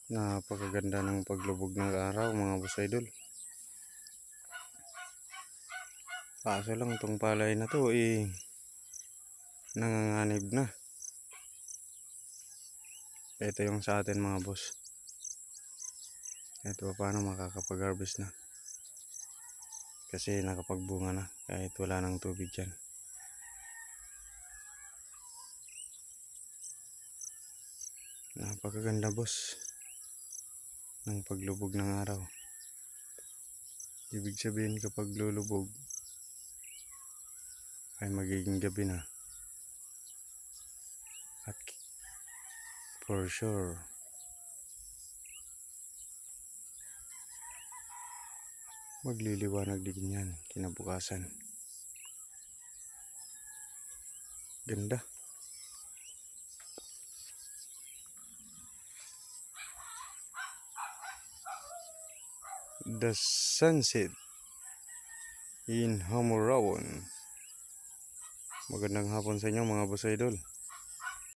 Napakaganda ng paglubog ng araw mga boss idol. Kaso lang itong palay na to nanganganib na. Ito yung sa atin mga boss. Ito paano makakapag-harvest na. Kasi nakapagbunga na kahit wala ng tubig dyan. Napakaganda boss ng paglubog ng araw. Ibig sabihin kapag lulubog ay magiging gabi na. At for sure magliliwanag din yan kinabukasan. Ganda. The sunset in Hamurawon. Magandang hapon sa inyo mga boss idol.